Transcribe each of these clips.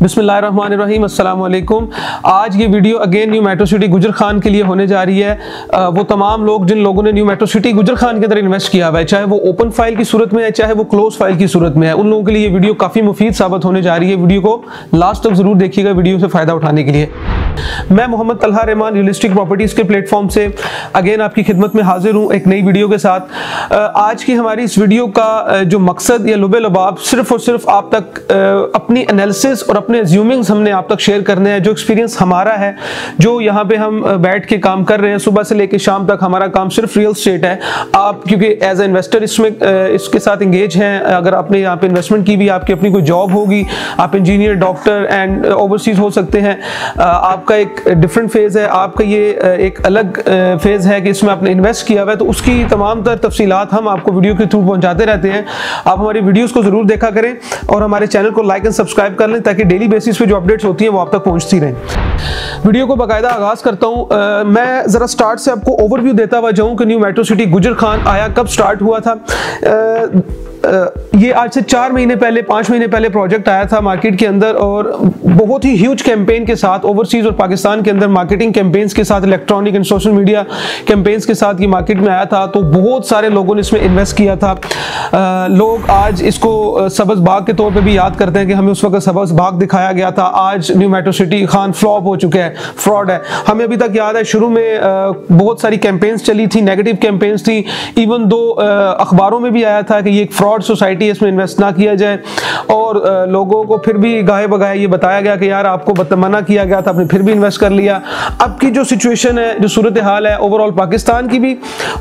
बिस्मिल्लाहिर्रहमानिर्रहीम, अस्सलाम वालेकुम। आज ये video again new metro city गुजर खान के लिए होने जा रही है। वो तमाम लोग जिन लोगों ने न्यू मेट्रो सिटी गुजर खान के अंदर इन्वेस्ट किया हुआ है, चाहे वो ओपन फाइल की सूरत में है, चाहे वो क्लोज फाइल की सूरत में है, उन लोगों के लिए ये वीडियो काफ़ी मुफीद साबित होने जा रही है। वीडियो को लास्ट तक ज़रूर देखिएगा, वीडियो से फ़ायदा उठाने के लिए। मैं मोहम्मद तलहा रहमान रियलिस्टिक प्रॉपर्टीज़ के प्लेटफॉर्म से अगेन आपकी खिदमत में हाजिर हूँ एक नई वीडियो के साथ। आज की हमारी इस वीडियो का जो मकसद या लुबे लबाब सिर्फ और सिर्फ आप तक अपनी एनालिसिस और अपने एज्यूमिंग्स हमने आप तक शेयर करने हैं। जो एक्सपीरियंस हमारा है, जो यहाँ पे हम बैठ के काम कर रहे हैं, सुबह से लेकर शाम तक हमारा काम सिर्फ रियल स्टेट है। आप क्योंकि एज ए इन्वेस्टर इसमें इसके साथ इंगेज हैं, अगर आपने यहाँ पे इन्वेस्टमेंट की भी, आपकी अपनी कोई जॉब होगी, आप इंजीनियर, डॉक्टर एंड ओवरसीज हो सकते हैं, आपका एक डिफरेंट फेज है, आपका ये एक अलग फेज है कि इसमें आपने इन्वेस्ट किया हुआ है, तो उसकी तमाम तर तफसीलात हम आपको वीडियो के थ्रू पहुंचाते रहते हैं। आप हमारी वीडियोस को जरूर देखा करें और हमारे चैनल को लाइक एंड सब्सक्राइब कर लें ताकि डेली बेसिस पे जो अपडेट्स होती हैं वो आप तक पहुंचती रहें। वीडियो को बाकायदा आगाज करता हूं। मैं जरा स्टार्ट से आपको ओवरव्यू देता हुआ जाऊं कि न्यू मेट्रो सिटी गुजर खान आया कब, स्टार्ट हुआ था। ये आज से 4 महीने पहले, 5 महीने पहले प्रोजेक्ट आया था मार्केट के अंदर और बहुत ही ह्यूज कैंपेन के साथ, ओवरसीज और पाकिस्तान के अंदर मार्केटिंग कैंपेन्स के साथ, electronic and social media campaigns के साथ ये मार्केट में आया था। तो बहुत सारे लोगों ने इसमें इन्वेस्ट किया था। लोग आज इसको सबज बाग के तौर पे भी याद करते हैं कि हमें उस वक्त सबज बाग दिखाया गया था। आज new metro city Khan flop हो चुका है, फ्रॉड है। हमें अभी तक याद है शुरू में बहुत सारी कैंपेन्स चली थी, नेगेटिव कैंपेन्स थी, इवन दो अखबारों में भी आया था कि ये एक फ्रॉड सोसाइटी, इसमें इन्वेस्ट ना किया जाए, और लोगों को फिर भी गाहे बगाए ये बताया गया कि यार आपको मना किया गया था, आपने फिर भी इन्वेस्ट कर लिया। अब की जो सिचुएशन है, जो सूरत हाल है ओवरऑल पाकिस्तान की भी,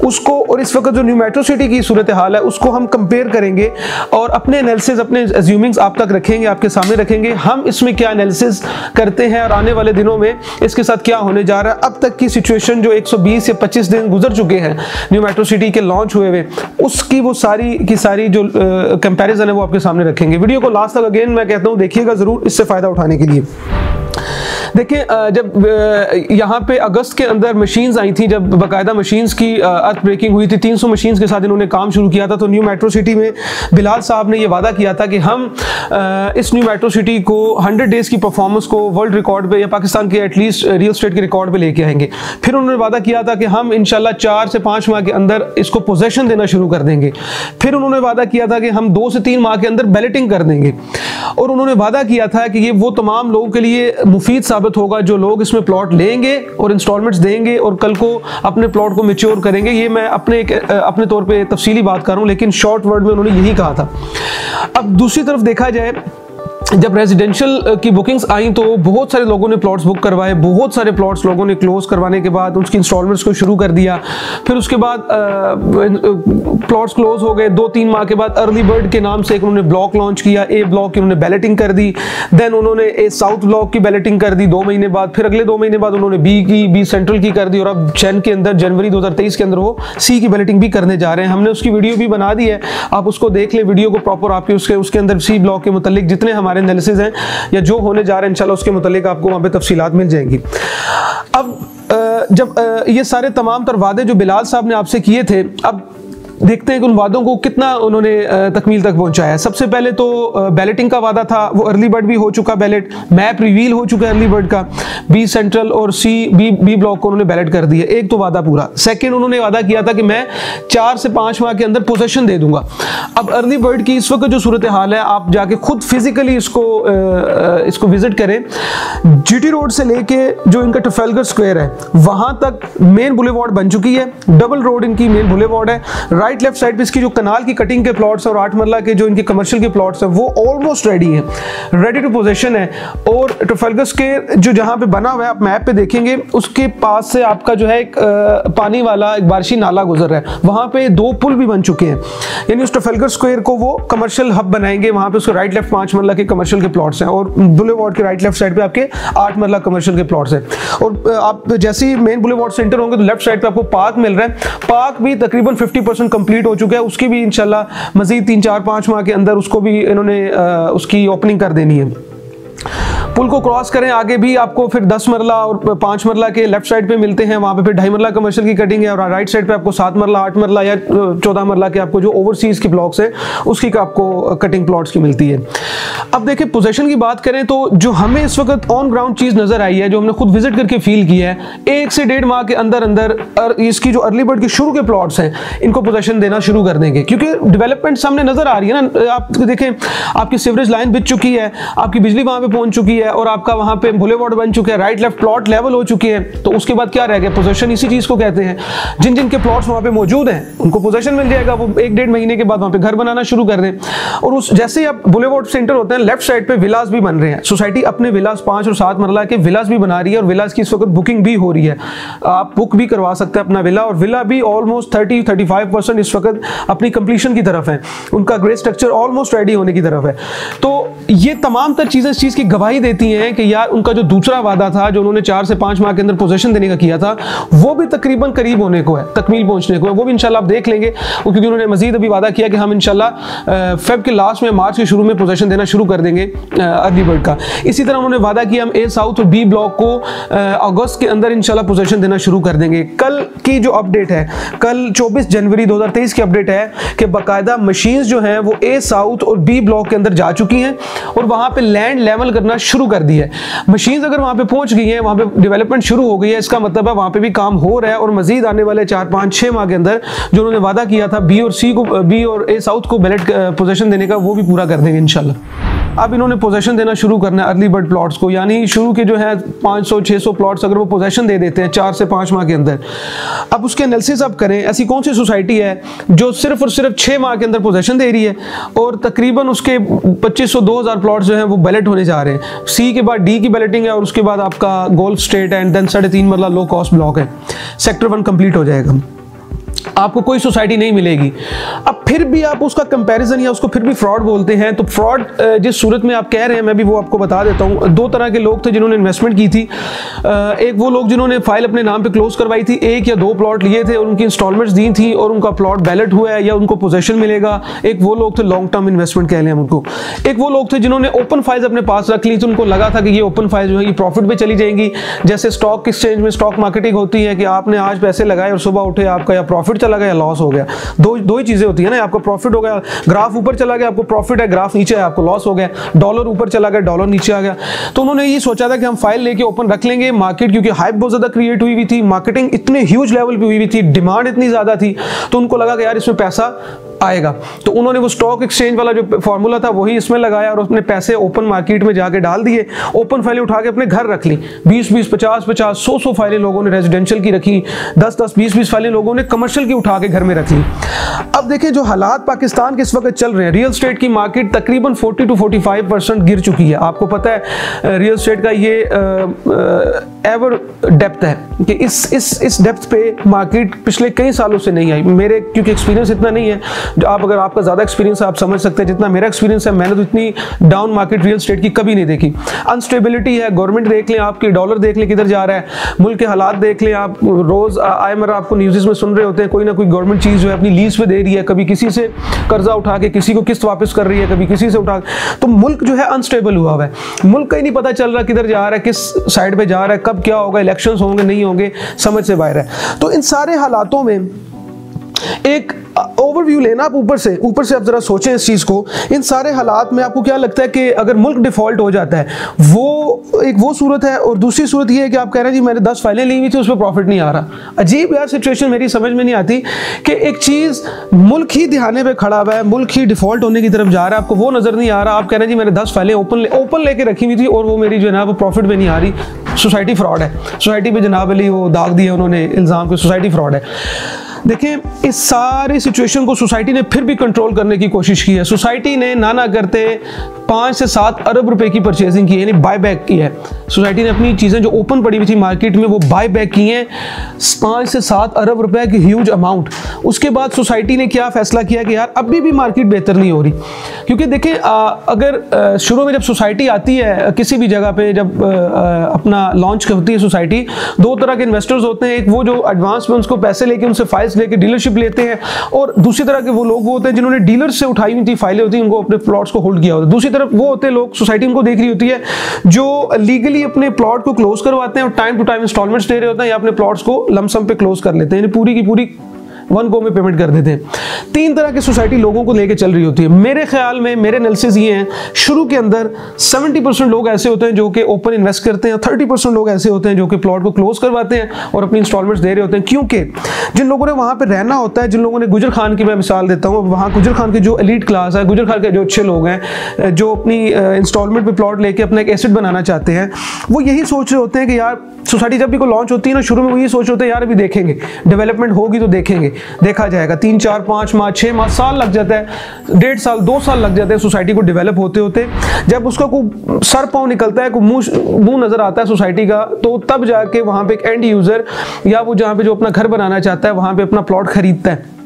उसको और इस वक्त जो न्यू मेट्रो सिटी की सूरत हाल है उसको हम कंपेयर करेंगे और अपने एनालिसिस, अपने एज्यूमिंग्स आप तक रखेंगे, आपके सामने रखेंगे। हम इसमें क्या एनालिसिस करते हैं और आने वाले दिनों में इसके साथ क्या होने जा रहा है। अब तक की सिचुएशन जो 120 या 25 दिन गुजर चुके हैं न्यू मेट्रो सिटी के लॉन्च हुए हुए, उसकी वो सारी की सारी जो कंपैरिजन है वो आपके सामने रखेंगे। वीडियो को लास्ट तक अगेन मैं कहता हूं देखिएगा जरूर, इससे फायदा उठाने के लिए। देखिए, जब यहाँ पे अगस्त के अंदर मशीन्स आई थी, जब बाकायदा मशीन्स की अर्थ ब्रेकिंग हुई थी, 300 मशीन्स के साथ इन्होंने काम शुरू किया था, तो न्यू मेट्रो सिटी में बिलाल साहब ने ये वादा किया था कि हम इस न्यू मेट्रो सिटी को 100 डेज की परफॉर्मेंस को वर्ल्ड रिकॉर्ड पे या पाकिस्तान के एटलीस्ट रियल स्टेट के रिकॉर्ड पे लेके आएंगे। फिर उन्होंने वादा किया था कि हम इंशाल्लाह 4 से 5 माह के अंदर इसको पोजेशन देना शुरू कर देंगे। फिर उन्होंने वादा किया था कि हम 2 से 3 माह के अंदर बैलेटिंग कर देंगे, और उन्होंने वादा किया था कि ये वो तमाम लोगों के लिए मुफीद साबित होगा जो लोग इसमें प्लॉट लेंगे और इंस्टॉलमेंट्स देंगे और कल को अपने प्लॉट को मैच्योर करेंगे। ये मैं अपने तौर पे तफसीली बात कर रहा हूं, लेकिन शॉर्ट वर्ड में उन्होंने यही कहा था। अब दूसरी तरफ देखा जाए, जब रेजिडेंशियल की बुकिंग्स आई तो बहुत सारे लोगों ने प्लॉट्स बुक करवाए, बहुत सारे प्लॉट्स लोगों ने क्लोज करवाने के बाद उसकी इंस्टॉलमेंट्स को शुरू कर दिया। फिर उसके बाद प्लॉट्स क्लोज हो गए। 2-3 माह के बाद अर्ली बर्ड के नाम से एक उन्होंने ब्लॉक लॉन्च किया, ए ब्लॉक की उन्होंने बैलेटिंग कर दी। देन उन्होंने ए साउथ ब्लॉक की बैलेटिंग कर दी 2 महीने बाद। फिर अगले 2 महीने बाद उन्होंने बी सेंट्रल की कर दी, और अब जैन के अंदर, जनवरी 2023 के अंदर वो सी की बैलेटिंग भी करने जा रहे हैं। हमने उसकी वीडियो भी बना दी है, आप उसको देख लें वीडियो को प्रॉपर। आपके उसके अंदर सी ब्लॉक के मुतालिक जितने हमारे एनालिसिस हैं या जो होने जा रहा है इंशाल्लाह उसके मुतालिक आपको वहां पे तफसीलात मिल जाएंगी। अब जब ये सारे तमाम तर वादे जो बिलाल साहब ने आपसे किए थे, अब देखते हैं कि उन वादों को कितना उन्होंने तकमील तक पहुंचाया। सबसे पहले तो बैलेटिंग का वादा था, वो अर्ली बर्ड भी हो चुका, बैलेट मैप रिवील हो चुका है अर्ली बर्ड का। बी सेंट्रल और बी ब्लॉक को उन्होंने बैलेट कर दिया, एक तो वादा पूरा। सेकंड, उन्होंने वादा किया था कि मैं 4 से 5 माह के अंदर पोजेशन दे दूंगा। अब अर्ली बर्ड की इस वक्त जो सूरत हाल है, आप जाके खुद फिजिकली इसको विजिट करें। जीटी रोड से लेके जो इनका ट्रफाल्गर स्क्वायर है वहां तक मेन बुलेवार्ड बन चुकी है, डबल रोड इनकी मेन बुलेवार्ड है। राइट लेफ्ट साइड पे इसकी जो कनाल की कटिंग के प्लॉट्स और 8 मरला के जो इनके कमर्शियल के प्लॉट्स हैं वो ऑलमोस्ट रेडी हैं, रेडी टू पोजीशन है। और ट्रफाल्गर स्क्वायर जो जहां पे बना हुआ है, आप मैप पे देखेंगे, उसके पास से आपका जो है एक पानी वाला एक बारिशी नाला गुजर रहा है, वहां पे 2 पुल भी बन चुके हैं। यानी उस ट्रफाल्गर स्क्वायर को वो कमर्शियल हब बनाएंगे, वहां पे उसके राइट लेफ्ट 5 मरला के कमर्शियल के प्लॉट्स हैं, और बुलेवार्ड के राइट लेफ्ट साइड पे आपके 8 मरला कमर्शियल के प्लॉट्स हैं। और आप जैसे ही मेन बुलेवार्ड से एंटर होंगे तो लेफ्ट साइड पे आपको पार्क मिल रहा है। पार्क भी तकरीबन 50% कंप्लीट हो चुका है, उसकी भी इंशाल्लाह मजीद 3-4-5 माह के अंदर उसको भी इन्होंने उसकी ओपनिंग कर देनी है। पुल को क्रॉस करें आगे भी आपको फिर 10 मरला और 5 मरला के लेफ्ट साइड पे मिलते हैं, वहां पे फिर 2.5 मरला कमर्शियल की कटिंग है, और राइट साइड पे आपको 7 मरला 8 मरला या 14 मरला के आपको जो ओवरसीज के ब्लॉक्स है उसकी आपको कटिंग प्लॉट्स की मिलती है। अब देखिए पोजीशन की बात करें तो जो हमें इस वक्त ऑन ग्राउंड चीज नजर आई है, जो हमने खुद विजिट करके फील किया है, 1 से 1.5 माह के अंदर अंदर इसकी जो अर्ली बर्ड के शुरू के प्लॉट्स हैं इनको पोजीशन देना शुरू कर देंगे, क्योंकि डेवलपमेंट सामने नजर आ रही है ना। आप देखें आपकी सीवरेज लाइन बिछ चुकी है, आपकी बिजली वहां पे पहुंच चुकी है, और आपका वहां पे बुलेवार्ड बन चुके हैं, राइट लेफ्ट प्लॉट लेवल हो चुके हैं, तो उसके बाद क्या रह गया? पोजीशन इसी चीज को कहते हैं। जिन जिन के प्लॉट्स वहां पे मौजूद हैं उनको पोजीशन मिल जाएगा, वो 1-1.5 महीने के बाद वहां पे घर बनाना शुरू कर दें। और उस जैसे ही आप बुलेवार्ड से एंटर होते हैं लेफ्ट साइड पे विलास भी बन रहे हैं, सोसाइटी अपने विलास 5 और 7 मरला के विलास भी बना रही है, और विलास की इस वक्त बुकिंग भी हो रही है। आप बुक भी करवा सकते हैं अपना विला, और विला भी ऑलमोस्ट 30-35% इस वक्त अपनी कंप्लीशन की तरफ है, उनका ग्रे स्ट्रक्चर ऑलमोस्ट रेडी होने की तरफ है। तो ये तमाम तर चीजें इस चीज की गवाही देती हैं कि यार उनका जो दूसरा वादा था जो उन्होंने 4 से 5 माह के अंदर पोजीशन देने का किया था, वो भी तकरीबन करीब होने को है, तकमील पहुंचने को है। वो भी इंशाल्लाह आप देख लेंगे, क्योंकि उन्होंने मजीद अभी वादा किया कि हम इंशाल्लाह फेब के लास्ट में मार्च के शुरू में पोजीशन देना शुरू कर देंगे अर्ली बर्ड का। इसी तरह उन्होंने वादा किया हम ए साउथ और बी ब्लॉक को अगस्त के अंदर इंशाल्लाह पोजीशन देना शुरू कर देंगे। कल की जो अपडेट है, कल 24 जनवरी 2023 की अपडेट है कि बाकायदा मशीन्स जो हैं वो ए साउथ और बी ब्लॉक के अंदर जा चुकी हैं और वहां पे लैंड लेवल करना शुरू कर दी है। मशीन्स अगर वहां पे पहुंच गई हैं, वहां पे डेवलपमेंट शुरू हो गई है, इसका मतलब है वहां पे भी काम हो रहा है, और मजीद आने वाले 4-5-6 माह के अंदर जो उन्होंने वादा किया था बी और ए साउथ को बैलेट पोजीशन देने का, वो भी पूरा कर देंगे इंशाल्लाह। अब इन्होंने पोजीशन देना शुरू करना है अर्ली बर्ड प्लॉट्स को, यानी शुरू के जो है 500-600 प्लॉट्स अगर वो पोजीशन दे देते हैं 4 से 5 माह के अंदर। अब उसके एनालिसिस आप करें, ऐसी कौन सी सोसाइटी है जो सिर्फ और सिर्फ 6 माह के अंदर पोजीशन दे रही है और तकरीबन उसके 2500-2000 प्लॉट्स जो हैं वो बैलेट होने जा रहे हैं। सी के बाद डी की बैलेटिंग है, और उसके बाद आपका गोल्फ स्टेट है, एंड देन 3.5 मरला लो कॉस्ट ब्लॉक है। सेक्टर 1 कंप्लीट हो जाएगा, आपको कोई सोसाइटी नहीं मिलेगी। अब फिर भी आप उसका कंपैरिजन या उसको फिर भी फ्रॉड बोलते हैं, तो फ्रॉड जिस सूरत में आप कह रहे हैं मैं भी वो आपको बता देता हूँ। 2 तरह के लोग थे जिन्होंने इन्वेस्टमेंट की थी। एक वो लोग जिन्होंने फाइल अपने नाम पे क्लोज करवाई थी, 1 या 2 प्लॉट लिए थे और उनकी इंस्टॉलमेंट्स दी थी और उनका प्लॉट बैलेट हुआ है या उनको पोजेशन मिलेगा। एक वो लोग थे लॉन्ग टर्म इन्वेस्टमेंट कह लें हम उनको। एक वो लोग थे जिन्होंने ओपन फाइल्स अपने पास रख ली, तो उनको लगा था कि ये ओपन फाइल जो है ये प्रॉफिट पे चली जाएंगी। जैसे स्टॉक एक्सचेंज में स्टॉक मार्केटिंग होती है कि आपने आज पैसे लगाए और सुबह उठे आपका या प्रॉफिट चला गया या लॉस हो गया। दो ही चीजें होती है ना, आपका प्रॉफिट हो गया, ग्राफ ऊपर चला गया आपको प्रॉफिट है, ग्राफ नीचे है आपको लॉस हो गया। डॉलर ऊपर चला गया, डॉलर नीचे आ गया। तो उन्होंने ये सोचा था कि हम फाइल लेके ओपन रख लेंगे। मार्केट क्योंकि हाइप बहुत ज्यादा क्रिएट हुई थी, मार्केटिंग इतने ह्यूज लेवल पे हुई थी, डिमांड इतनी ज्यादा थी, तो उनको लगा कि यार इसमें पैसा आएगा। तो उन्होंने वो स्टॉक एक्सचेंज वाला जो फॉर्मूला था वही इसमें लगाया और अपने पैसे ओपन मार्केट में जाके डाल दिए। ओपन फाइलें उठा के अपने घर रख ली, 20-20, 50-50, 100-100 फाइलें लोगों ने रेजिडेंशियल की रखी, 10-10, 20-20 फाइलें लोगों ने कमर्शियल की उठा के घर में रख ली। अब देखिए जो हालात पाकिस्तान के इस वक्त चल रहे हैं, रियल स्टेट की मार्केट तकरीबन 40-45% गिर चुकी है। आपको पता है रियल स्टेट का ये एवर डेप्थ है कि इस डेप्थ पे मार्केट पिछले कई सालों से नहीं आई। मेरे क्योंकि एक्सपीरियंस इतना नहीं है, अगर आपका ज्यादा एक्सपीरियंस है आप समझ सकते हैं, जितना मेरा एक्सपीरियंस है मैंने तो इतनी डाउन मार्केट रियल स्टेट की कभी नहीं देखी। अनस्टेबिलिटी है, गवर्नमेंट देख लें आपकी, डॉलर देख लें किधर जा रहा है, मुल्क के हालात देख लें आप, रोज आए मर आपको न्यूज़ में सुन रहे होते हैं कोई ना कोई गवर्नमेंट चीज जो है अपनी लीज पे दे रही है, कभी किसी से कर्जा उठा के किसी को किस्त वापस कर रही है, कभी किसी से उठा, तो मुल्क जो है अनस्टेबल हुआ हुआ है। मुल्क का ही नहीं पता चल रहा किधर जा रहा है, किस साइड पे जा रहा है, कब क्या होगा, इलेक्शंस होंगे नहीं होंगे, समझ से बाहर है। तो इन सारे हालातों में एक ओवरव्यू लेना आप ऊपर से आप जरा सोचें इस चीज को। इन सारे हालात में आपको क्या लगता है कि अगर मुल्क डिफॉल्ट हो जाता है, वो सूरत है, और दूसरी सूरत ये है कि आप कह रहे हैं जी मैंने 10 फाइलें ली हुई थी उस पर प्रॉफिट नहीं आ रहा। अजीब यार सिचुएशन, मेरी समझ में नहीं आती कि एक चीज मुल्क ही दिहाने पे खड़ा हुआ है, मुल्क ही डिफॉल्ट होने की तरफ जा रहा है, आपको वो नजर नहीं आ रहा। आप कह रहे हैं जी मैंने 10 फाइलें ओपन लेके रखी हुई थी और वो मेरी जो है ना वो प्रॉफिट में नहीं आ रही। सोसाइटी फ्रॉड है, सोसाइटी पे जनाब अली वो दाग दिया उन्होंने इल्जाम को, सोसाइटी फ्रॉड है। देखिए इस सारी सिचुएशन को सोसाइटी ने फिर भी कंट्रोल करने की कोशिश की है। सोसाइटी ने ना करते 5 से 7 अरब रुपए की परचेजिंग की है, यानी बाय बैक की है। सोसाइटी ने अपनी चीजें जो ओपन पड़ी हुई थी मार्केट में वो बाय बैक की हैं, 5 से 7 अरब रुपए की ह्यूज अमाउंट। उसके बाद सोसाइटी ने क्या फैसला किया कि यार अभी भी मार्केट बेहतर नहीं हो रही, क्योंकि देखें अगर शुरू में जब सोसाइटी आती है किसी भी जगह पे, जब अपना लॉन्च होती है सोसाइटी, 2 तरह के इन्वेस्टर्स होते हैं। एक वो जो एडवांस में उनको पैसे लेके उनसे फाइल्स लेके डीलरशिप लेते हैं, और दूसरी तरह के वो लोग होते हैं जिन्होंने डीलर से उठाई हुई थी फाइलें होती हैं, उनको अपने प्लॉट्स को होल्ड किया होता है। दूसरी तरफ सिर्फ वो होते हैं लोग, सोसाइटी उनको देख रही होती है जो लीगली अपने प्लॉट को क्लोज करवाते हैं और टाइम टू टाइम इंस्टॉलमेंट्स दे रहे होते हैं या अपने प्लॉट्स को लमसम पे क्लोज कर लेते हैं, यानी पूरी की पूरी वन गो में पेमेंट कर देते हैं। 3 तरह की सोसाइटी लोगों को लेके चल रही होती है। मेरे ख्याल में, मेरे एनालिसिस ये हैं, शुरू के अंदर 70% लोग ऐसे होते हैं जो कि ओपन इन्वेस्ट करते हैं, 30% लोग ऐसे होते हैं जो कि प्लॉट को क्लोज करवाते हैं और अपनी इंस्टॉलमेंट्स दे रहे होते हैं। क्योंकि जिन लोगों ने वहां पर रहना होता है, जिन लोगों ने गुजर खान की मैं मिसाल देता हूँ, वहाँ गुजर खान की जो एलीट क्लास है, गुजर खान के जो अच्छे लोग हैं जो अपनी इंस्टॉलमेंट पे प्लॉट लेके अपना एक एसेट बनाना चाहते हैं, वो यही सोच रहे होते हैं कि यार सोसाइटी जब भी कोई लॉन्च होती है ना, शुरू में वो ये सोच रहे होते हैं यार अभी देखेंगे, डेवलपमेंट होगी तो देखेंगे, देखा जाएगा। 3, 4, 5 माह, 6 माह, साल लग जाता है, 1.5 साल 2 साल लग जाते हैं सोसाइटी को डेवलप होते होते। जब उसका कोई सर पाँव निकलता है, कोई मुंह नजर आता है सोसाइटी का, तो तब जाके वहां पे एक एंड यूजर या वो जहां पे जो अपना घर बनाना चाहता है वहां पे अपना प्लॉट खरीदता है।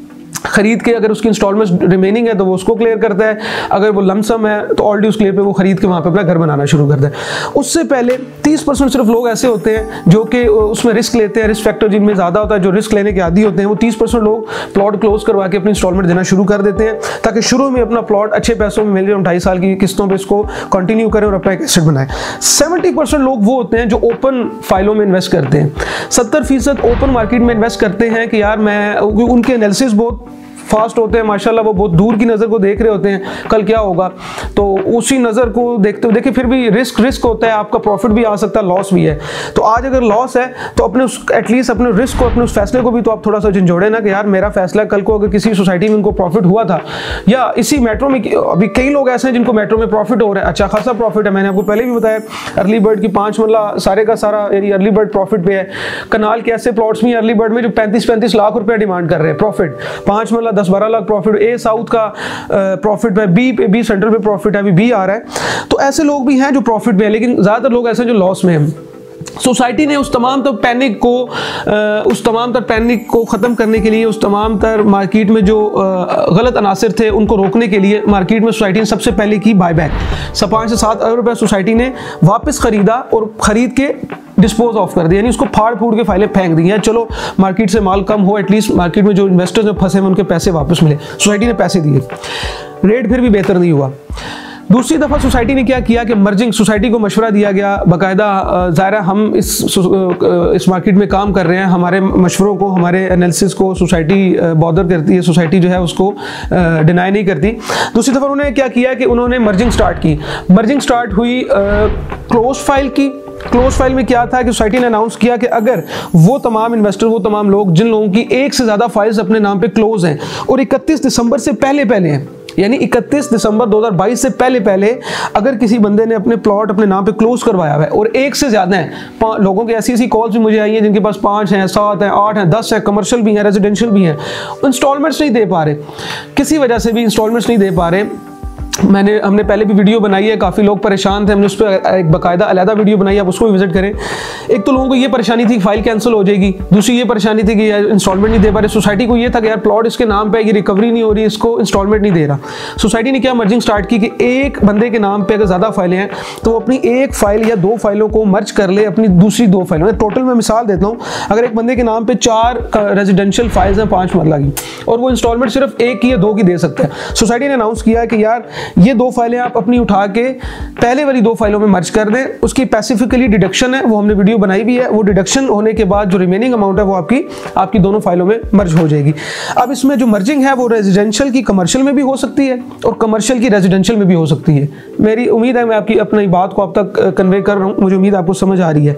खरीद के अगर उसकी इंस्टॉलमेंट रिमेनिंग है तो वो उसको क्लियर करता है, अगर वो लमसम है तो ऑल ड्यूज क्लियर पे वो खरीद के वहाँ पे अपना घर बनाना शुरू करता है। उससे पहले 30% सिर्फ लोग ऐसे होते हैं जो कि उसमें रिस्क लेते हैं, रिस्क फैक्टर जिनमें ज़्यादा होता है, जो रिस्क लेने के आदी होते हैं, वो 30% लोग प्लॉट क्लोज करवा के अपनी इंस्टॉलमेंट देना शुरू कर देते हैं ताकि शुरू में अपना प्लॉट अच्छे पैसों में मिल जाए, 2.5 साल की किस्तों पर इसको कंटिन्यू करें और अपना एक एसेट बनाए। 70% लोग वो होते हैं जो ओपन फाइलों में इन्वेस्ट करते हैं। 70% ओपन मार्केट में इन्वेस्ट करते हैं कि यार मैं, उनके एनालिसिस बहुत फास्ट होते हैं माशाल्लाह, वो बहुत दूर की नज़र को देख रहे होते हैं कल क्या होगा, तो उसी नज़र को देखते हुए, देखिए फिर भी रिस्क होता है, आपका प्रॉफिट भी आ सकता है, लॉस भी है। तो आज अगर लॉस है तो अपने एटलीस्ट अपने रिस्क को, अपने उस फैसले को भी तो आप थोड़ा सा झंझोड़े ना कि यार मेरा फैसला कल को अगर किसी सोसाइटी में उनको प्रॉफिट हुआ था या इसी मेट्रो में, अभी कई लोग ऐसे हैं जिनको मेट्रो में प्रॉफिट हो रहा है, अच्छा खासा प्रॉफिट है। मैंने आपको पहले भी बताया अर्ली बर्ड की 5 मरला सारे का सारा एरिया अर्ली बर्ड प्रॉफिट पे है। कनाल के ऐसे प्लॉट्स भी अर्ली बर्ड में जो 35-35 लाख रुपया डिमांड कर रहे हैं प्रॉफिट, 5 मरला 10-12 लाख प्रॉफिट। ए साउथ का प्रॉफिट है, बी सेंट्रल पे प्रॉफिट है, अभी बी आ रहा है। तो ऐसे लोग भी हैं जो प्रॉफिट में है, लेकिन ज्यादातर लोग ऐसे हैं जो लॉस में हैं। सोसाइटी ने उस तमाम तर पैनिक को ख़त्म करने के लिए, उस तमाम तर मार्केट में जो गलत अनासर थे उनको रोकने के लिए, मार्केट में सोसाइटी ने सबसे पहले की बायबैक। 5 से 7 अरब रुपये सोसाइटी ने वापस ख़रीदा और ख़रीद के डिस्पोज ऑफ कर दिया, यानी उसको फाड़ फूड़ के फाइलें फेंक दी हैं। चलो मार्केट से माल कम हो, एटलीस्ट मार्केट में जो इन्वेस्टर्स में फंसे हैं उनके पैसे वापस मिले। सोसाइटी ने पैसे दिए, रेट फिर भी बेहतर नहीं हुआ। दूसरी दफ़ा सोसाइटी ने क्या किया कि मर्जिंग, सोसाइटी को मशवरा दिया गया बाकायदा, ज़ाहिर हम इस मार्केट में काम कर रहे हैं, हमारे मशवरों को, हमारे एनालिसिस को सोसाइटी बॉदर करती है, सोसाइटी जो है उसको डिनाई नहीं करती। दूसरी दफ़ा उन्होंने क्या किया कि उन्होंने मर्जिंग स्टार्ट की। मर्जिंग स्टार्ट हुई क्लोज फाइल की। क्लोज फाइल में क्या था कि सोसाइटी ने अनाउंस किया कि अगर वो तमाम इन्वेस्टर, वो तमाम लोग जिन लोगों की 1 से ज़्यादा फाइल्स अपने नाम पे क्लोज हैं और 31 दिसंबर से पहले हैं, यानी 31 दिसंबर 2022 से पहले अगर किसी बंदे ने अपने प्लॉट अपने नाम पे क्लोज करवाया हुआ है और 1 से ज़्यादा है, लोगों की ऐसी कॉल्स भी मुझे आई हैं जिनके पास 5 हैं, 7 हैं, 8 हैं, 10 हैं, कमर्शियल भी हैं, रेजिडेंशियल भी हैं, इंस्टॉलमेंट्स नहीं दे पा रहे, किसी वजह से भी इंस्टॉलमेंट्स नहीं दे पा रहे। हमने पहले भी वीडियो बनाई है, काफ़ी लोग परेशान थे, हमने उस पर एक बाकायदा अलहदा वीडियो बनाई है, आप उसको भी विजिट करें। एक तो लोगों को ये परेशानी थी कि फाइल कैंसिल हो जाएगी, दूसरी ये परेशानी थी कि यार इंस्टॉलमेंट नहीं दे पा रहे। सोसाइटी को ये था कि यार प्लॉट इसके नाम पे, ये रिकवरी नहीं हो रही, इसको इंस्टॉलमेंट नहीं दे रहा। सोसाइटी ने क्या मर्जिंग स्टार्ट की कि एक बंदे के नाम पर अगर ज़्यादा फाइलें हैं तो वो अपनी एक फाइल या 2 फाइलों को मर्ज कर ले अपनी दूसरी 2 फाइलों। टोटल मैं मिसाल देता हूँ, अगर एक बंदे के नाम पर 4 रेजिडेंशियल फाइल्स हैं 5 मरला की और वो इंस्टॉलमेंट सिर्फ 1 की या 2 की दे सकता है, सोसाइटी ने अनाउंस किया है कि यार ये 2 फाइलें आप अपनी उठा के पहले वाली 2 फाइलों में मर्ज कर दें। उसकी स्पेसिफिकली डिडक्शन है, वो हमने वीडियो बनाई भी है, वो डिडक्शन होने के बाद जो रिमेनिंग अमाउंट है वो आपकी दोनों फाइलों में मर्ज हो जाएगी। अब इसमें जो मर्जिंग है वो रेजिडेंशियल की कमर्शियल में भी हो सकती है और कमर्शियल की रेजिडेंशियल में भी हो सकती है। मेरी उम्मीद है मैं आपकी अपनी बात को आप तक कन्वे कर रहा हूँ, मुझे उम्मीद आपको समझ आ रही है।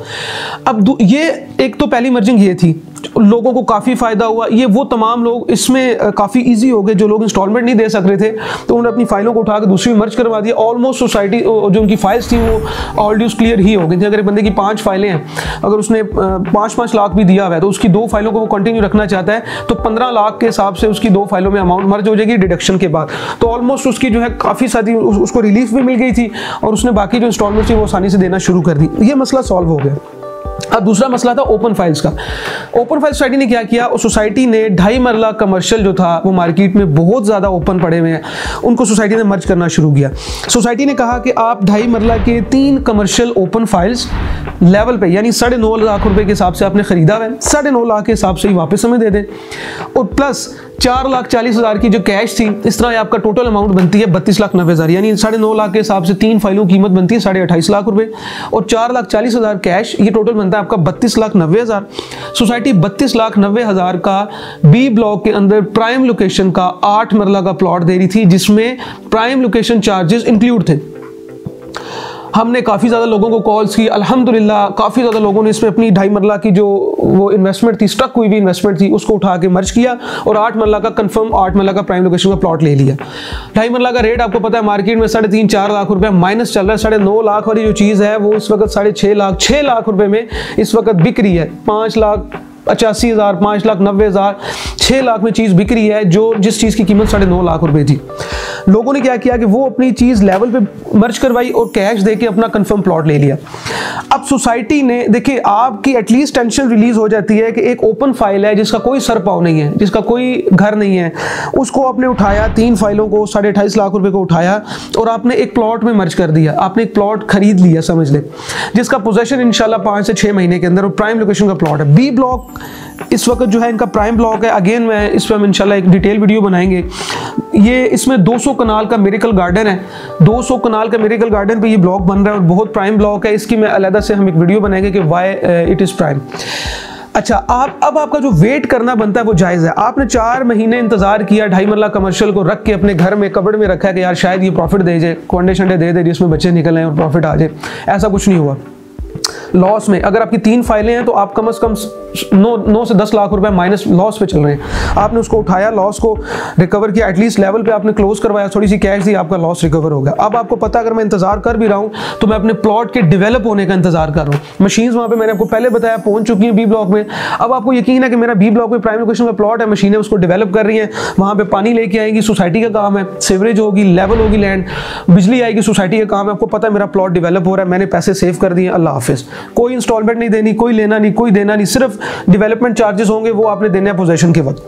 अब ये एक तो पहली मर्जिंग ये थी, लोगों को काफ़ी फ़ायदा हुआ, ये वो तमाम लोग इसमें काफ़ी ईजी हो गए जो लोग इंस्टॉलमेंट नहीं दे सक रहे थे, तो उन्होंने अपनी फाइलों को उठा के दूसरी मर्ज करवा दिया। ऑलमोस्ट सोसाइटी जो उनकी फाइल्स थी वो ऑल ड्यूज क्लियर ही हो गई थी। अगर एक बंदे की 5 फाइलें हैं, अगर उसने 5-5 लाख भी दिया हुआ है तो उसकी 2 फाइलों को वो कंटिन्यू रखना चाहता है तो 15 लाख के हिसाब से उसकी 2 फाइलों में अमाउंट मर्ज हो जाएगी डिडक्शन के बाद। तो ऑलमोस्ट उसकी जो है काफ़ी सारी उसको रिलीफ भी मिल गई थी और उसने बाकी जो इंस्टॉलमेंट थी वो आसानी से देना शुरू कर दी। ये मसला सॉल्व हो गया। अब दूसरा मसला था ओपन फाइल्स का। ओपन फाइल सोसाइटी ने क्या किया, सोसाइटी ने 2.5 मरला कमर्शियल जो था वो मार्केट में बहुत ज़्यादा ओपन पड़े हुए हैं, उनको सोसाइटी ने मर्ज करना शुरू किया। सोसाइटी ने कहा कि आप 2.5 मरला के 3 कमर्शियल ओपन फाइल्स लेवल पे, यानी 9.5 लाख रुपए के हिसाब से आपने खरीदा है, 9.5 लाख के हिसाब से ही वापस हमें दे दें और प्लस 4,40,000 की जो कैश थी, इस तरह आपका टोटल अमाउंट बनती है 32,90,000, यानी 9.5 लाख के हिसाब से 3 फाइलों की कीमत बनती है 28.5 लाख रुपए, और 4,40,000 कैश, ये टोटल बनता है आपका 32,90,000। सोसाइटी 32,90,000 का बी ब्लॉक के अंदर प्राइम लोकेशन का 8 मरला का प्लॉट दे रही थी, जिसमें प्राइम लोकेशन चार्जेस इंक्लूड थे। हमने काफ़ी ज़्यादा लोगों को कॉल्स की, अल्हम्दुलिल्लाह काफ़ी ज़्यादा लोगों ने इसमें अपनी 2.5 मरला की जो वो इन्वेस्टमेंट थी, स्टक हुई भी इन्वेस्टमेंट थी, उसको उठा के मर्ज किया और 8 मरला का कंफर्म 8 मरला का प्राइम लोकेशन का प्लॉट ले लिया। 2.5 मरला का रेट आपको पता है मार्केट में 3.5-4 लाख रुपए माइनस चल रहा है। 9.5 लाख वाली जो चीज़ है वो इस वक्त 6.5 लाख रुपए में इस वक्त बिक रही है। 5,85,000, 5,90,000, 6 लाख में चीज़ बिक रही है, जो जिस चीज़ की कीमत 9.5 लाख रुपए थी। लोगों ने क्या किया कि वो अपनी चीज़ लेवल पे मर्ज करवाई और कैश देके अपना कंफर्म प्लॉट ले लिया। अब सोसाइटी ने, देखिए आपकी एटलीस्ट टेंशन रिलीज हो जाती है कि एक ओपन फाइल है जिसका कोई सर पाव नहीं है, जिसका कोई घर नहीं है, उसको आपने उठाया, 3 फाइलों को 28.5 लाख रुपए को उठाया और आपने एक प्लॉट में मर्ज कर दिया। आपने एक प्लॉट खरीद लिया समझ ले, जिसका पोजेशन इंशाल्लाह 5 से 6 महीने के अंदर, और प्राइम लोकेशन का प्लॉट है। बी ब्लॉक इस वक्त जो है इनका प्राइम ब्लॉक है। अगेन मैं इस पर हम इंशाल्लाह एक डिटेल वीडियो बनाएंगे। ये इसमें 200 कनाल का मिरेकल गार्डन है। 200 कनाल का मिरेकल गार्डन पे ये ब्लॉक बन रहा है और बहुत प्राइम ब्लॉक है। इसकी मैं अलग से हम एक वीडियो बनाएंगे कि व्हाई इट इज़ प्राइम। अच्छा, अब आपका जो वेट करना बनता है वो जायज़ है। आपने 4 महीने इंतजार किया, 2.5 मरला कमर्शियल को रख के अपने घर में कबड़ में रखा है कि यार शायद ये प्रॉफिट दे जाए, अंडे शंडे दे दे जिसमें बच्चे निकल आए और प्रॉफिट आ जाए। ऐसा कुछ नहीं हुआ। लॉस में, अगर आपकी 3 फाइलें हैं तो आप कम से कम 9 से 10 लाख रुपए माइनस लॉस पे चल रहे हैं। आपने उसको उठाया, लॉस को रिकवर किया, एटलीस्ट लेवल पे आपने क्लोज करवाया, थोड़ी सी कैश दी, आपका लॉस रिकवर हो गया। अब आपको पता, अगर मैं इंतजार कर भी रहा हूं तो मैं अपने प्लॉट के डेवलप होने का इंतजार कर रहा हूं। मशीन्स वहां पे मैंने आपको पहले बताया पहुंच चुकी हैं बी ब्लॉक में। अब आपको यकीन है कि मेरा बी ब्लॉक में प्राइम लोकेशन का प्लॉट है, मशीनें उसको डेवलप कर रही हैं, वहां पे पानी लेके आएंगी, सोसाइटी का काम है, सीवरेज होगी, लेवल होगी, लैंड, बिजली आएगी, सोसाइटी का काम है। आपको पता है मेरा प्लॉट डेवलप हो रहा है, मैंने पैसे सेव कर दिए, अल्लाह हाफिज। कोई इंस्टॉलमेंट नहीं देनी, कोई लेना नहीं, कोई देना नहीं, सिर्फ डेवलपमेंट चार्जेस होंगे वो आपने देने हैं पोजीशन के वक्त।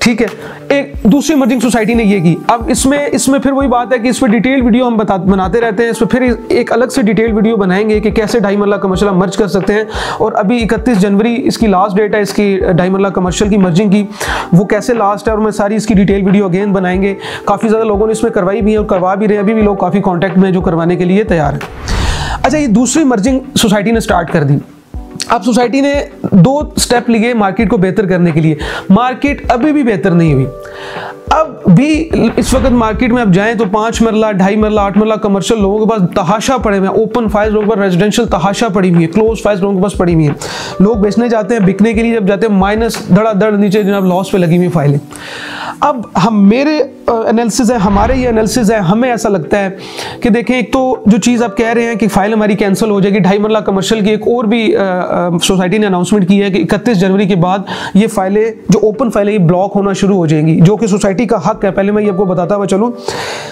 ठीक है। एक दूसरी मर्जिंग सोसाइटी ने ये की। अब इसमें फिर वही बात है कि इस पर डिटेल वीडियो हम बनाते रहते हैं। इस पर फिर एक अलग से डिटेल वीडियो बनाएंगे कि कैसे 2.5 मरला कमर्शियल मर्ज कर सकते हैं। और अभी 31 जनवरी इसकी लास्ट डेट है, इसकी 2.5 मरला कमर्शियल की मर्जिंग की, वो कैसे लास्ट है और मैं सारी इसकी डिटेल वीडियो अगेन बनाएंगे। काफ़ी ज़्यादा लोगों ने इसमें करवाई भी है और करवा भी रहे हैं, अभी भी लोग काफ़ी कॉन्टैक्ट में जो करवाने के लिए तैयार है। अच्छा, ये दूसरी मर्जिंग सोसाइटी ने स्टार्ट कर दी। अब सोसाइटी ने 2 स्टेप लिए मार्केट को बेहतर करने के लिए। मार्केट अभी भी बेहतर नहीं हुई। अब भी इस वक्त मार्केट में अब जाएं तो 5 मरला, 2.5 मरला, 8 मरला कमर्शियल लोगों के पास तहाशा पड़े हुए हैं। ओपन फाइल्स लोगों के पास रेजिडेंशियल तहाशा पड़ी हुई है, क्लोज फाइल्स लोगों के पास पड़ी हुई है। लोग बेचने जाते हैं, बिकने के लिए जब जाते हैं माइनस धड़ाधड़ नीचे जनाब लॉस पे लगी हुई फाइलें। अब हम मेरे एनालिसिस है, हमारे ये एनालिसिस है, हमें ऐसा लगता है कि देखें, एक तो जो चीज़ आप कह रहे हैं कि फाइल हमारी कैंसिल हो जाएगी, 2.5 मरला कमर्शियल की एक और भी सोसाइटी ने अनाउंसमेंट की है कि 31 जनवरी के बाद ये फाइलें जो ओपन फाइलें ये ब्लॉक होना शुरू हो जाएंगी, जो कि सोसाइटी का हक है। पहले मैं ये आपको बताता हुआ चलूँ,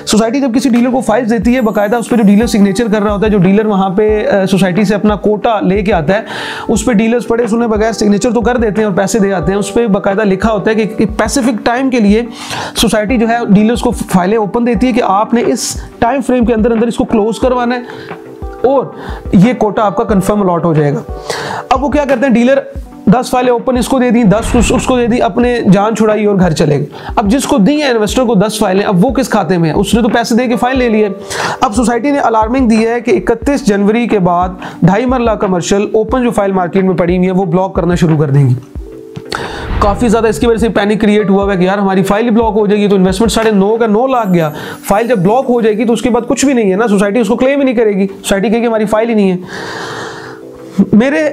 सोसाइटी जब किसी डीलर को फाइल्स देती है, बाकायदा उस पर जो डीलर सिग्नेचर कर रहा होता है, जो डीलर वहाँ पे सोसाइटी से अपना कोटा लेके आता है, उस पर डीलर्स पढ़े सुने बगैर सिग्नेचर तो कर देते हैं और पैसे दे आते हैं। उस पर बाकायदा लिखा होता है कि स्पेसिफिक टाइम के लिए सोसाइटी जो है डीलर्स को फाइलें ओपन देती है कि आपने इस टाइम फ्रेम के अंदर इसको क्लोज करवाना है और ये कोटा आपका कंफर्म अलॉट हो जाएगा। अब वो क्या करते हैं, डीलर 10 फाइलें ओपन इसको दे दी, 10 उसको दे दी, अपने जान छुड़ाई और घर चले गए। अब जिसको दी है इन्वेस्टर को 10 फाइलें, अब वो किस खाते में है? उसने तो पैसे दे के फाइल ले लिए। अब सोसाइटी ने अलार्मिंग दी है कि 31 जनवरी के बाद 2.5 मरला कमर्शियल ओपन जो फाइल मार्केट में पड़ी हुई है वो ब्लॉक करना शुरू कर देंगी। काफ़ी ज़्यादा इसकी वजह से पैनिक क्रिएट हुआ है कि यार हमारी फाइल ब्लॉक हो जाएगी, तो इन्वेस्टमेंट 9.5 का 9 लाख गया। फाइल जब ब्लॉक हो जाएगी तो उसके बाद कुछ भी नहीं है ना, सोसाइटी उसको क्लेम ही नहीं करेगी। सोसाइटी कहेगी हमारी फाइल ही नहीं है।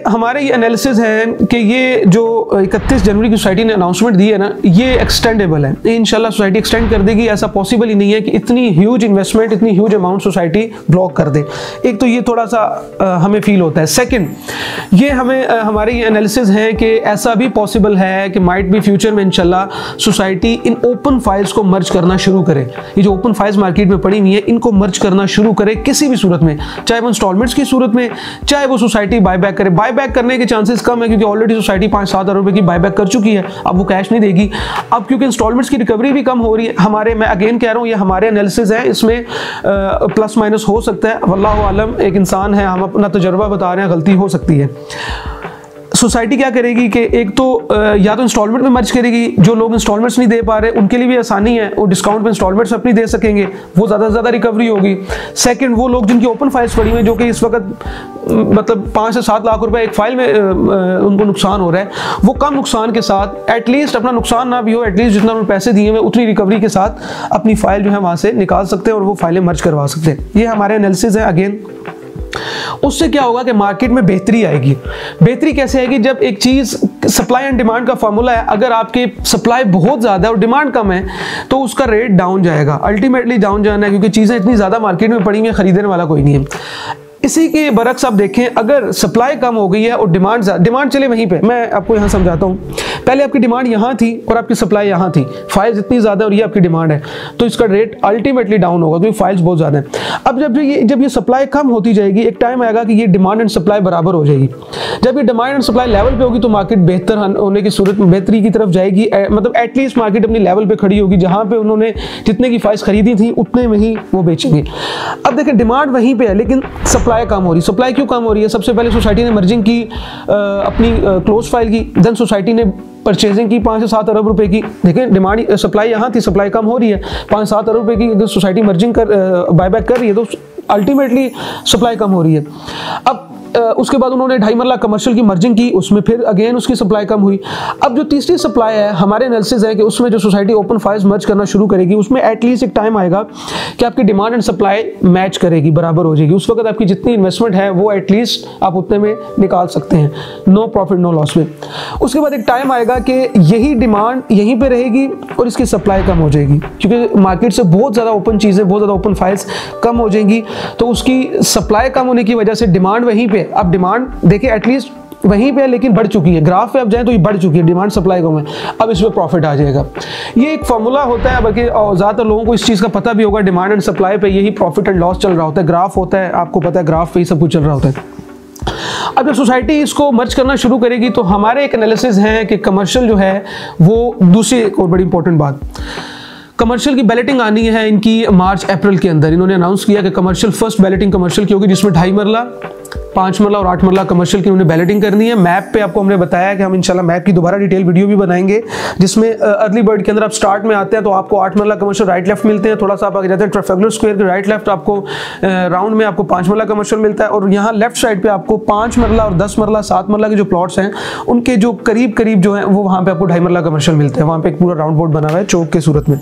हमारे ये एनालिसिस है कि ये जो 31 जनवरी की सोसाइटी ने अनाउंसमेंट दी है ना, ये एक्सटेंडेबल है। इंशाल्लाह सोसाइटी एक्सटेंड कर देगी। ऐसा पॉसिबल ही नहीं है कि इतनी ह्यूज इन्वेस्टमेंट, इतनी ह्यूज अमाउंट सोसाइटी ब्लॉक कर दे। एक तो ये थोड़ा सा हमें फील होता है। सेकंड, ये हमारे ये एनालिसिस है कि ऐसा भी पॉसिबल है कि माइट भी फ्यूचर में इंशाल्लाह सोसाइटी इन ओपन फाइल्स को मर्ज करना शुरू करे। ये जो ओपन फाइल्स मार्केट में पड़ी हुई है, इनको मर्ज करना शुरू करे किसी भी सूरत में, चाहे वो इंस्टॉलमेंट्स की सूरत में, चाहे वो सोसाइटी बायबैक करे। बायबैक करने के चांसेस कम है क्योंकि ऑलरेडी सोसाइटी 5-7 हज़ार रुपए की बायबैक कर चुकी है। अब वो कैश नहीं देगी। अब क्योंकि इंस्टॉलमेंट्स की रिकवरी भी कम हो रही है, मैं अगेन कह रहा हूँ, ये हमारे एनालिसिस है, इसमें प्लस माइनस हो सकता है, वल्लाहु आलम। एक इंसान है, हम अपना तजुर्बा बता रहे हैं, गलती हो सकती है। सोसाइटी क्या करेगी कि एक तो या तो इंस्टॉलमेंट में मर्ज करेगी, जो लोग इंस्टॉलमेंट्स नहीं दे पा रहे उनके लिए भी आसानी है, वो डिस्काउंट पे इंस्टॉलमेंट्स अपनी दे सकेंगे, वो ज़्यादा से ज़्यादा रिकवरी होगी। सेकंड, वो लोग जिनकी ओपन फाइल्स पड़ी हुई हैं, जो कि इस वक्त मतलब 5 से 7 लाख रुपए एक फाइल में उनको नुकसान हो रहा है, वो कम नुकसान के साथ एटलीस्ट अपना नुकसान ना भी हो, एटलीस्ट जितना उन्होंने पैसे दिए हुए उतनी रिकवरी के साथ अपनी फाइल जो है वहाँ से निकाल सकते हैं और वो फाइलें मर्ज करवा सकते हैं। ये हमारे एनालिसिस है। अगेन उससे क्या होगा कि मार्केट में बेहतरी आएगी। बेहतरी कैसे आएगी? जब एक चीज सप्लाई एंड डिमांड का फॉर्मूला है, अगर आपकी सप्लाई बहुत ज्यादा है और डिमांड कम है तो उसका रेट डाउन जाएगा, अल्टीमेटली डाउन जाना है, क्योंकि चीजें इतनी ज्यादा मार्केट में पड़ी हुई है, खरीदने वाला कोई नहीं है। इसी के बरक्स आप देखें, अगर सप्लाई कम हो गई है और डिमांड चले वहीं पे, मैं आपको यहाँ समझाता हूँ। पहले आपकी डिमांड यहाँ थी और आपकी सप्लाई यहाँ थी, फाइल्स इतनी ज़्यादा और ये आपकी डिमांड है, तो इसका रेट अल्टीमेटली डाउन होगा क्योंकि फाइल्स बहुत ज़्यादा है। अब जब ये सप्लाई कम होती जाएगी, एक टाइम आएगा कि ये डिमांड एंड सप्लाई बराबर हो जाएगी। जब ये डिमांड एंड सप्लाई लेवल पे होगी तो मार्केट बेहतर होने की सूरत में बेहतरी की तरफ जाएगी, मतलब एटलीस्ट मार्केट अपनी लेवल पे खड़ी होगी जहाँ पे उन्होंने जितने की फाइल्स खरीदी थी उतने में ही वो बेचेंगे। अब देखिए डिमांड वहीं पे है लेकिन सप्लाई कम हो रही। सप्लाई क्यों कम हो रही है? सबसे पहले सोसाइटी ने मर्जिंग की, अपनी क्लोज फाइल की, देन सोसाइटी ने परचेजिंग की 5 से 7 अरब रुपए की। देखें डिमांड सप्लाई यहाँ थी, सप्लाई कम हो रही है, 5-7 अरब रुपए की अगर सोसाइटी मर्जिंग कर बायबैक कर रही है तो अल्टीमेटली सप्लाई कम हो रही है। अब उसके बाद उन्होंने 2.5 मरला कमर्शियल की मर्जिंग की, उसमें फिर अगेन उसकी सप्लाई कम हुई। अब जो तीसरी सप्लाई है, हमारे एनालिसिस है कि उसमें जो सोसाइटी ओपन फाइल्स मर्ज करना शुरू करेगी, उसमें एटलीस्ट एक टाइम आएगा कि आपकी डिमांड एंड सप्लाई मैच करेगी, बराबर हो जाएगी। उस वक्त आपकी जितनी इन्वेस्टमेंट है वो एटलीस्ट आप उतने में निकाल सकते हैं, नो प्रॉफिट नो लॉस में। उसके बाद एक टाइम आएगा कि यही डिमांड यहीं पर रहेगी और इसकी सप्लाई कम हो जाएगी, क्योंकि मार्केट से बहुत ज़्यादा ओपन चीज़ें, बहुत ज़्यादा ओपन फाइल्स कम हो जाएंगी, तो उसकी सप्लाई कम होने की वजह से डिमांड वहीं पे, अब डिमांड देखिए एटलीस्ट वहीं पे है लेकिन बढ़ चुकी है, ग्राफ पे आप जाएं तो ये बढ़ चुकी है, डिमांड सप्लाई कम है, अब इसमें प्रॉफिट आ जाएगा। ये एक फॉर्मूला होता है, बल्कि ज़्यादातर लोगों को इस चीज़ का पता भी होगा, डिमांड एंड सप्लाई पे यही प्रॉफिट एंड लॉस चल रहा होता है, ग्राफ होता है, आपको पता है ग्राफ पे ही सब कुछ चल रहा होता है। अब जब सोसाइटी इसको मर्ज करना शुरू करेगी तो हमारे एक एनालिसिस है कि कमर्शियल जो है वो दूसरी एक और बड़ी इंपॉर्टेंट बात, कमर्शियल की बैलेटिंग आनी है इनकी मार्च अप्रैल के अंदर। इन्होंने अनाउंस किया कि कमर्शियल फर्स्ट बैलेटिंग कमर्शियल की होगी, जिसमें 2.5 मरला, 5 मरला और 8 मरला कमर्शियल की उन्होंने बैलेटिंग करनी है। मैप पे आपको हमने बताया कि हम इंशाल्लाह मैप की दोबारा डिटेल वीडियो भी बनाएंगे, जिसमें अर्ली बर्ड के अंदर आप स्टार्ट में आते हैं तो आपको 8 मरला कमर्शियल राइट लेफ्ट मिलते हैं, थोड़ा सा आप आगे जाते हैं ट्राफेलगर स्क्वायर के राइट लेफ्ट आपको राउंड में आपको 5 मरला कमर्शियल मिलता है, और यहाँ लेफ्ट साइड पे आपको 5 मरला और 10 मरला 7 मरला के जो प्लॉट्स हैं उनके जो करीब करीब जो है वो वहाँ पे आपको 2.5 मरला कमर्शियल मिलते हैं। वहाँ पे एक पूरा राउंड बोर्ड बना हुआ है चौक के सूरत में,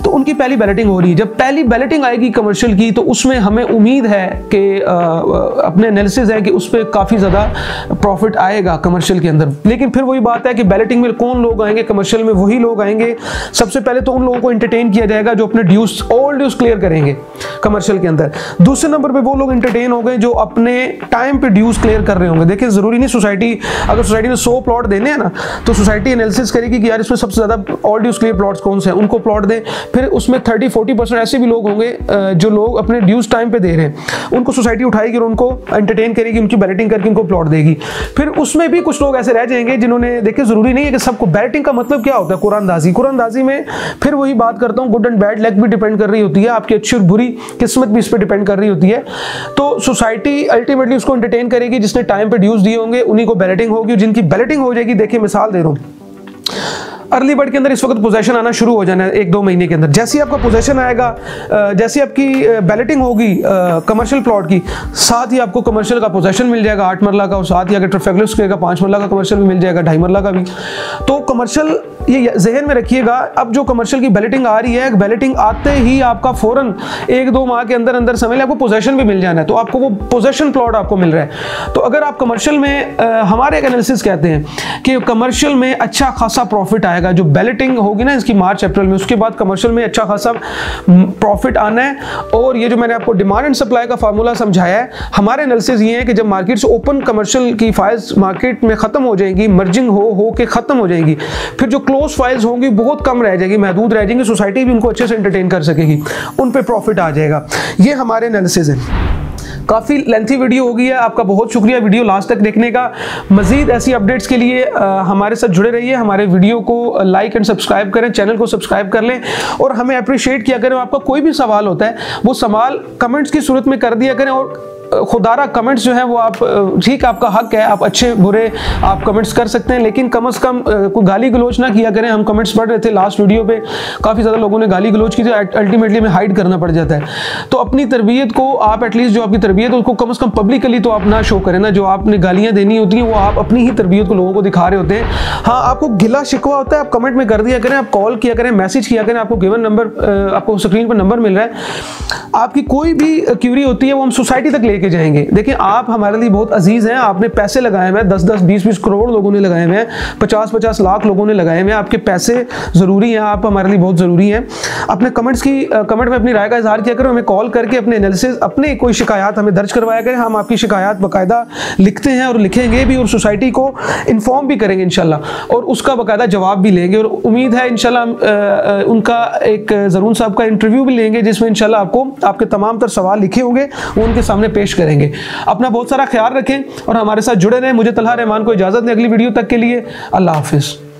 तो उनकी पहली बैलेटिंग हो रही है। जब पहली बैलेटिंग आएगी कमर्शियल की तो उसमें हमें उम्मीद है कि अपने एनालिसिस है कि उस पर काफ़ी ज़्यादा प्रॉफिट आएगा कमर्शियल के अंदर। लेकिन फिर वही बात है कि बैलेटिंग में कौन लोग आएंगे कमर्शियल में? वही लोग आएंगे सबसे पहले तो उन लोगों को एंटरटेन किया जाएगा जो अपने ड्यूज ऑल ड्यूज क्लियर करेंगे कमर्शियल के अंदर। दूसरे नंबर पे वो लोग एंटरटेन हो गए जो अपने टाइम पे ड्यूज क्लियर कर रहे होंगे। देखिए ज़रूरी नहीं सोसाइटी, अगर सोसाइटी ने 100 प्लॉट देने हैं ना तो सोसाइटी एनालिसिस करेगी कि यार इसमें सबसे ज़्यादा ऑल ड्यूज क्लियर प्लॉट्स कौन से हैं, उनको प्लॉट दें। फिर उसमें 30-40% ऐसे भी लोग होंगे जो लोग अपने ड्यूज टाइम पे दे रहे हैं, उनको सोसाइटी उठाएगी और उनको एंटरटेन करेगी, उनकी बैलेटिंग करके उनको प्लॉट देगी। फिर उसमें भी कुछ लोग ऐसे रह जाएंगे जिन्होंने, देखिए जरूरी नहीं है कि सबको, बैलेटिंग का मतलब क्या होता है? कुरानदाजी में फिर वही बात करता हूँ, गुड एंड बैड लक भी डिपेंड कर रही होती है, आपकी अच्छी और बुरी किस्मत भी इस पर डिपेंड कर रही होती है। तो सोसाइटी अल्टीमेटली उसको एंटरटेन करेगी, जिसने टाइम पे ड्यूज दिए होंगे उन्हीं को बैलेटिंग होगी, जिनकी बैलेटिंग हो जाएगी। देखिए मिसाल दे रहा हूँ, अर्ली बर्ड के अंदर इस वक्त पोजेशन आना शुरू हो जाना है 1-2 महीने के अंदर। जैसे ही आपका पोजेशन आएगा, जैसे आपकी बैलेटिंग होगी कमर्शियल प्लॉट की, साथ ही आपको कमर्शियल का पोजेशन मिल जाएगा 8 मरला का, और साथ ही अगर ट्राफेलगर स्क्वायर का 5 मरला का कमर्शियल भी मिल जाएगा, 2.5 मरला का भी। तो कमर्शियल ये जहन में रखिएगा, अब जो कमर्शियल की बैलेटिंग आ रही है, बैलेटिंग आते ही आपका फौरन 1-2 माह के अंदर अंदर समझ लें आपको पोजेशन भी मिल जाना है, तो आपको वो पोजेशन प्लॉट आपको मिल रहा है। तो अगर आप कमर्शियल में, हमारे एक एनालिसिस कहते हैं कि कमर्शियल में अच्छा खासा प्रॉफिट आएगा, जो बैलेटिंग होगी ना इसकी मार्च अप्रैल में, उसके बाद कमर्शियल में अच्छा खासा प्रॉफिट आना है। और ये जो मैंने आपको डिमांड एंड सप्लाई का फार्मूला समझाया है, हमारे एनालिसिस ये है कि जब मार्केट से ओपन कमर्शियल की फाइल्स मार्केट में खत्म हो जाएंगी, मर्जिंग हो के खत्म हो जाएंगी, फिर जो क्लोज फाइल्स होंगी बहुत कम रह जाएगी, महदूद रह जाएंगी, सोसाइटी भी उनको अच्छे से एंटरटेन कर सकेगी, उन पे प्रॉफिट आ जाएगा। ये हमारे एनालिसिस है। काफ़ी लेंथी वीडियो हो गई है, आपका बहुत शुक्रिया वीडियो लास्ट तक देखने का। मजीद ऐसी अपडेट्स के लिए हमारे साथ जुड़े रहिए, हमारे वीडियो को लाइक एंड सब्सक्राइब करें, चैनल को सब्सक्राइब कर लें और हमें अप्रिशिएट किया करें। आपका कोई भी सवाल होता है वो सवाल कमेंट्स की सूरत में कर दिया करें, और खुदारा कमेंट्स जो है वो आप ठीक, आपका हक है, आप अच्छे बुरे आप कमेंट्स कर सकते हैं, लेकिन कम से कम कोई गाली गलोच ना किया करें। हम कमेंट्स पढ़ रहे थे लास्ट वीडियो पे, काफ़ी ज़्यादा लोगों ने गाली गलोच की, अल्टीमेटली हमें हाइड करना पड़ जाता है। तो अपनी तरबियत को आप एटलीस्ट, जो आपकी तरबियत है उसको कम से कम पब्लिकली तो आप ना शो करें ना। जो आपने गालियाँ देनी होती हैं वो आप अपनी ही तरबियत को लोगों को दिखा रहे होते हैं। हाँ, आपको गिला शिकवा होता है, आप कमेंट में कर दिया करें, आप कॉल किया करें, मैसेज किया करें, आपको गिवन नंबर, आपको स्क्रीन पर नंबर मिल रहा है। आपकी कोई भी क्यूरी होती है वो हम सोसाइटी तक लेके जाएंगे। देखिए, आप हमारे लिए बहुत अजीज हैं, आपने पैसे लगाए हुए हैं, 10-10, 20-20 करोड़ लोगों ने लगाए हुए हैं, 50-50 लाख लोगों ने लगाए हुए हैं। आपके पैसे ज़रूरी हैं, आप हमारे लिए बहुत ज़रूरी हैं। अपने कमेंट में अपनी राय का इजहार किया करें, हमें कॉल करके अपने एनालिसिस, अपने कोई शिकायत हमें दर्ज करवाया करें। हम आपकी शिकायत बाकायदा लिखते हैं और लिखेंगे भी, और सोसाइटी को इन्फॉर्म भी करेंगे इंशाल्लाह, और उसका बाकायदा जवाब भी लेंगे। और उम्मीद है इंशाल्लाह उनका एक ज़रून साहब का इंटरव्यू भी लेंगे, जिसमें इंशाल्लाह आपको आपके तमाम तर सवाल लिखे होंगे वो उनके सामने पेश करेंगे। अपना बहुत सारा ख्याल रखें और हमारे साथ जुड़े रहें। मुझे तलहा रहमान को इजाज़त दें अगली वीडियो तक के लिए। अल्लाह हाफिज़।